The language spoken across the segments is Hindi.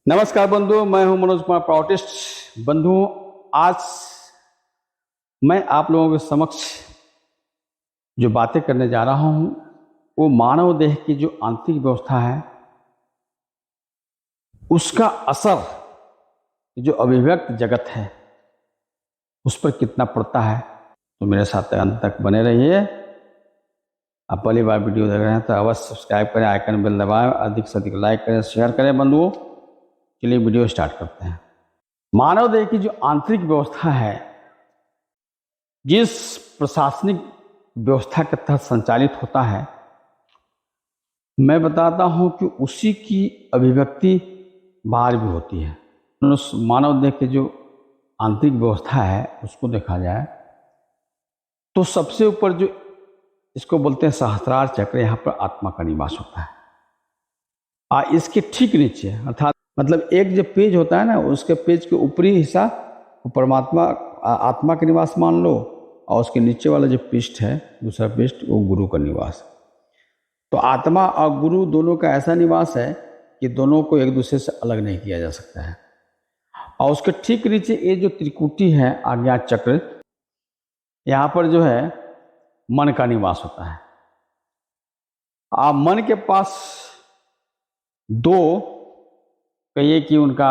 नमस्कार बंधु, मैं हूं मनोज कुमार प्राउटिस्ट। बंधु, आज मैं आप लोगों के समक्ष जो बातें करने जा रहा हूं वो मानव देह की जो आंतरिक व्यवस्था है उसका असर जो अभिव्यक्त जगत है उस पर कितना पड़ता है। तो मेरे साथ अंत तक बने रहिए। आप पहली बार वीडियो देख रहे हैं तो अवश्य सब्सक्राइब करें, आइकन बेल दबाएं, अधिक से अधिक लाइक करें, शेयर करें। बंधुओं, चलिए वीडियो स्टार्ट करते हैं। मानव देह की जो आंतरिक व्यवस्था है, जिस प्रशासनिक व्यवस्था के तहत संचालित होता है, मैं बताता हूं कि उसी की अभिव्यक्ति बाहर भी होती है। मानव देह की जो आंतरिक व्यवस्था है उसको देखा जाए तो सबसे ऊपर जो इसको बोलते हैं सहस्त्रार चक्र, यहाँ पर आत्मा का निवास होता है। इसके ठीक नीचे अर्थात मतलब एक जो पेज होता है ना, उसके पेज के ऊपरी हिस्सा परमात्मा आत्मा का निवास मान लो, और उसके नीचे वाला जो पृष्ठ है, दूसरा पृष्ठ, वो गुरु का निवास। तो आत्मा और गुरु दोनों का ऐसा निवास है कि दोनों को एक दूसरे से अलग नहीं किया जा सकता है। और उसके ठीक नीचे ये जो त्रिकुटी है, आज्ञा चक्र, यहाँ पर जो है मन का निवास होता है। आप मन के पास दो, कहिए कि उनका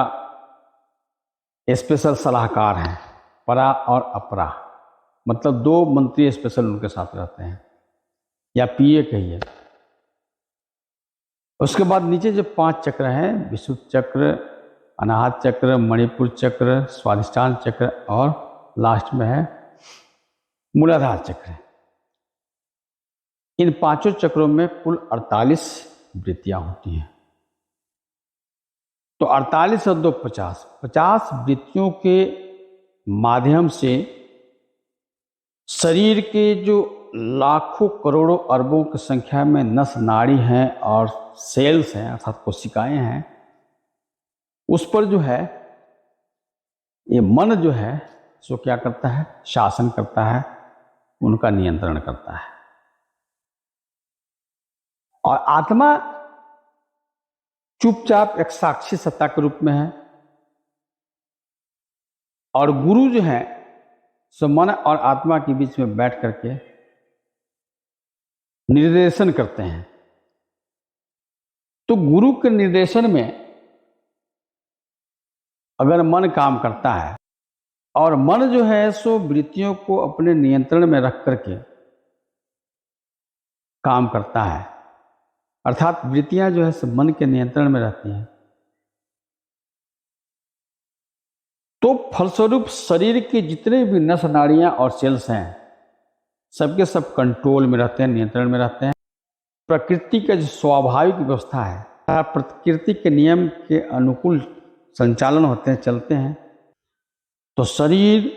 स्पेशल सलाहकार हैं, परा और अपरा, मतलब दो मंत्री स्पेशल उनके साथ रहते हैं, या पीए कहिए। उसके बाद नीचे जो 5 चक्र हैं, विशुद्ध चक्र, अनाहत चक्र, मणिपुर चक्र, स्वाधिष्ठान चक्र, और लास्ट में है मूलाधार चक्र। इन 5 चक्रों में कुल 48 वृत्तियां होती हैं। तो 48 और 2 50 वृत्तियों के माध्यम से शरीर के जो लाखों करोड़ों अरबों की संख्या में नस नाड़ी हैं और सेल्स हैं अर्थात कोशिकाएं हैं, उस पर जो है ये मन जो है सो क्या करता है, शासन करता है, उनका नियंत्रण करता है। और आत्मा चुपचाप एक साक्षी सत्ता के रूप में है, और गुरु जो है सो मन और आत्मा के बीच में बैठ करके निर्देशन करते हैं। तो गुरु के निर्देशन में अगर मन काम करता है, और मन जो है सो वृत्तियों को अपने नियंत्रण में रख करके काम करता है, अर्थात वृत्तियां जो है सो मन के नियंत्रण में रहती हैं, तो फलस्वरूप शरीर के जितने भी नस नाड़ियां और सेल्स हैं सबके सब कंट्रोल में रहते हैं, नियंत्रण में रहते हैं। प्रकृति का जो स्वाभाविक व्यवस्था है, प्रकृति के नियम के अनुकूल संचालन होते हैं, चलते हैं, तो शरीर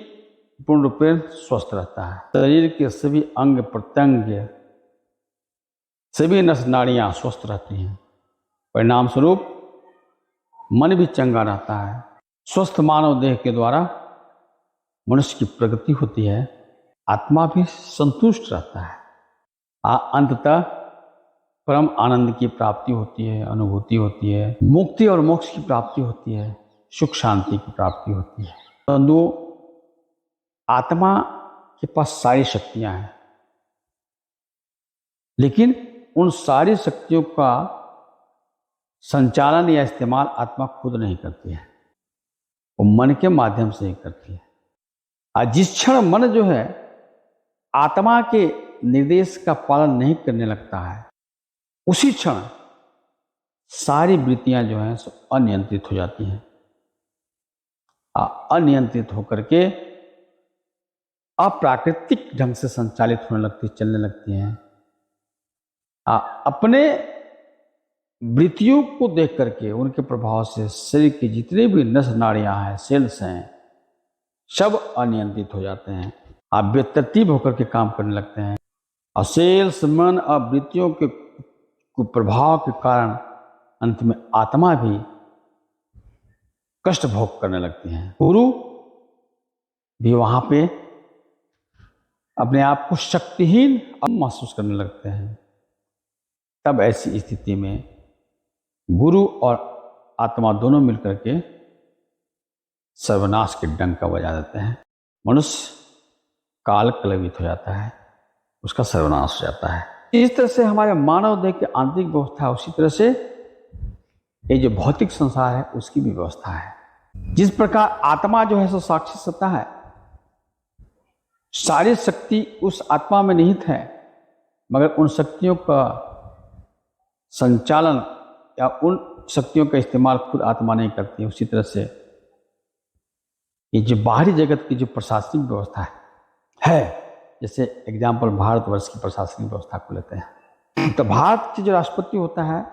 पूर्ण रूप में स्वस्थ रहता है। शरीर के सभी अंग प्रत्यंग, सभी नस नाड़ियां स्वस्थ रहती हैं। परिणाम स्वरूप मन भी चंगा रहता है। स्वस्थ मानव देह के द्वारा मनुष्य की प्रगति होती है, आत्मा भी संतुष्ट रहता है, अंततः परम आनंद की प्राप्ति होती है, अनुभूति होती है, मुक्ति और मोक्ष की प्राप्ति होती है, सुख शांति की प्राप्ति होती है। बंधुओं, आत्मा के पास सारी शक्तियां हैं, लेकिन उन सारी शक्तियों का संचालन या इस्तेमाल आत्मा खुद नहीं करती है, वो मन के माध्यम से ही करती है। और जिस क्षण मन जो है आत्मा के निर्देश का पालन नहीं करने लगता है, उसी क्षण सारी वृत्तियां जो हैं सो अनियंत्रित हो जाती हैं। अनियंत्रित होकर के अप्राकृतिक ढंग से संचालित होने लगती, चलने लगती हैं। अपने वृत्तियों को देख करके, उनके प्रभाव से शरीर के जितने भी नस नाड़ियां हैं, सेल्स हैं, सब अनियंत्रित हो जाते हैं। आप बेतरतीब होकर के काम करने लगते हैं, और सेल्स, मन और वृत्तियों के प्रभाव के कारण अंत में आत्मा भी कष्ट भोग करने लगती है। गुरु भी वहां पे अपने आप को शक्तिहीन महसूस करने लगते हैं। तब ऐसी स्थिति में गुरु और आत्मा दोनों मिलकर के सर्वनाश के डंक का बजा देते हैं। मनुष्य काल कलवित हो जाता है, उसका सर्वनाश हो जाता है। इस तरह से हमारे मानव देह की आंतरिक व्यवस्था है, उसी तरह से ये जो भौतिक संसार है उसकी भी व्यवस्था है। जिस प्रकार आत्मा जो है सो साक्षी सत्ता है, सारी शक्ति उस आत्मा में निहित है, मगर उन शक्तियों का संचालन या उन शक्तियों का इस्तेमाल खुद आत्मा नहीं करती है। उसी तरह से ये जो बाहरी जगत की जो प्रशासनिक व्यवस्था है, जैसे एग्जाम्पल भारतवर्ष की प्रशासनिक व्यवस्था को लेते हैं, तो भारत की जो राष्ट्रपति होता है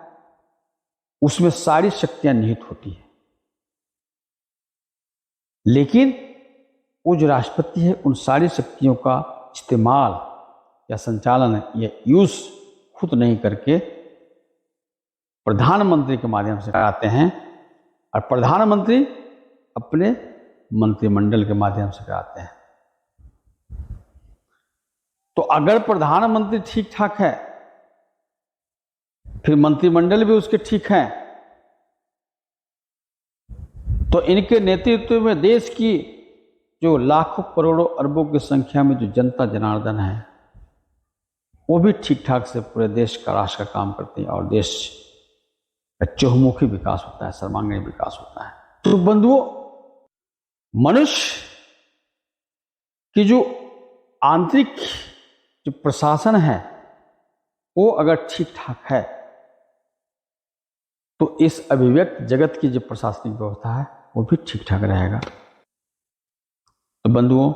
उसमें सारी शक्तियां निहित होती है, लेकिन वो जो राष्ट्रपति है उन सारी शक्तियों का इस्तेमाल या संचालन या यूज खुद नहीं करके प्रधानमंत्री के माध्यम से कराते हैं, और प्रधानमंत्री अपने मंत्रिमंडल के माध्यम से कराते हैं। तो अगर प्रधानमंत्री ठीक ठाक है, फिर मंत्रिमंडल भी उसके ठीक है, तो इनके नेतृत्व में देश की जो लाखों करोड़ों अरबों की संख्या में जो जनता जनार्दन है वो भी ठीक ठाक से पूरे देश का राष्ट्र का काम करते हैं, और देश का चहुमुखी विकास होता है, सर्वांगीण विकास होता है। तो बंधुओं, मनुष्य की जो आंतरिक जो प्रशासन है वो अगर ठीक ठाक है तो इस अभिव्यक्त जगत की जो प्रशासनिक व्यवस्था है वो भी ठीक ठाक रहेगा। तो बंधुओं,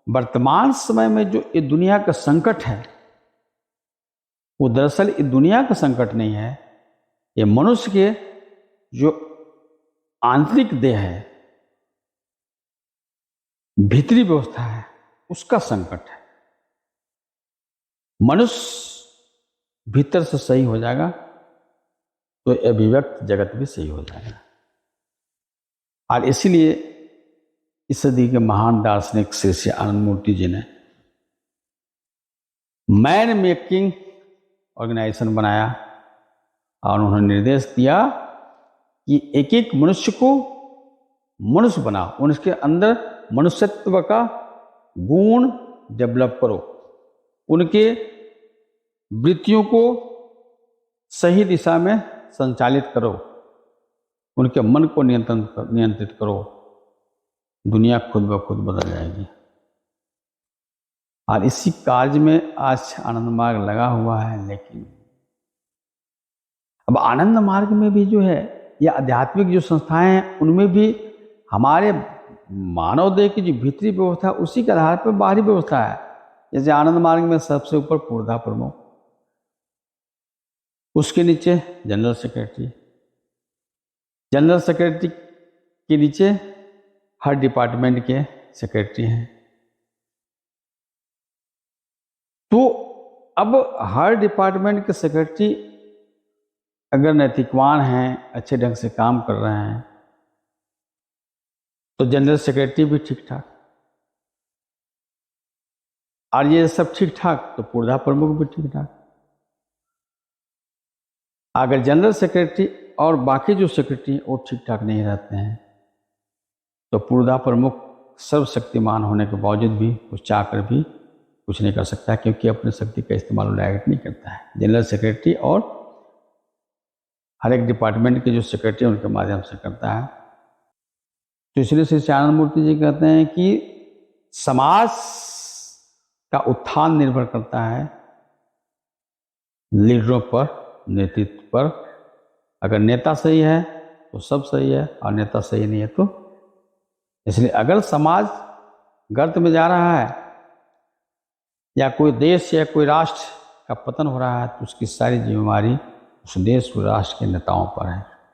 वर्तमान समय में जो ये दुनिया का संकट है वो दरअसल ये दुनिया का संकट नहीं है, ये मनुष्य के जो आंतरिक देह है, भीतरी व्यवस्था है, उसका संकट है। मनुष्य भीतर से सही हो जाएगा तो अभिव्यक्त जगत भी सही हो जाएगा। और इसीलिए इस सदी के महान दार्शनिक श्री आनंद मूर्ति जी ने मैन मेकिंग ऑर्गेनाइजेशन बनाया, और उन्होंने निर्देश दिया कि एक एक मनुष्य को मनुष्य बनाओ, उनके अंदर मनुष्यत्व का गुण डेवलप करो, उनके वृत्तियों को सही दिशा में संचालित करो, उनके मन को नियंत्रित करो, दुनिया खुद ब खुद बदल जाएगी। और इसी कार्य में आज आनंद मार्ग लगा हुआ है। लेकिन अब आनंद मार्ग में भी जो है या आध्यात्मिक जो संस्थाएं हैं उनमें भी हमारे मानव देह की जो भीतरी व्यवस्था है उसी के आधार पर बाहरी व्यवस्था है। जैसे आनंद मार्ग में सबसे ऊपर पूर्धा प्रमुख, उसके नीचे जनरल सेक्रेटरी, जनरल सेक्रेटरी के नीचे हर डिपार्टमेंट के सेक्रेटरी हैं। तो अब हर डिपार्टमेंट के सेक्रेटरी अगर नैतिकवान हैं, अच्छे ढंग से काम कर रहे हैं, तो जनरल सेक्रेटरी भी ठीक ठाक, और ये सब ठीक ठाक तो पूर्धा प्रमुख भी ठीक ठाक। अगर जनरल सेक्रेटरी और बाकी जो सेक्रेटरी वो ठीक ठाक नहीं रहते हैं तो पूर्धा प्रमुख सर्वशक्तिमान होने के बावजूद भी कुछ चाहकर भी कुछ नहीं कर सकता, क्योंकि अपनी शक्ति का इस्तेमाल डायरेक्ट नहीं करता है। जनरल सेक्रेटरी और हर एक डिपार्टमेंट के जो सेक्रेटरी उनके माध्यम से करता है। तो इसलिए श्री आनंद मूर्ति जी कहते हैं कि समाज का उत्थान निर्भर करता है लीडरों पर, नेतृत्व पर। अगर नेता सही है तो सब सही है, और नेता सही नहीं है तो। इसलिए अगर समाज गर्त में जा रहा है या कोई देश या कोई राष्ट्र का पतन हो रहा है तो उसकी सारी जिम्मेवारी उस देश और राष्ट्र के नेताओं पर है।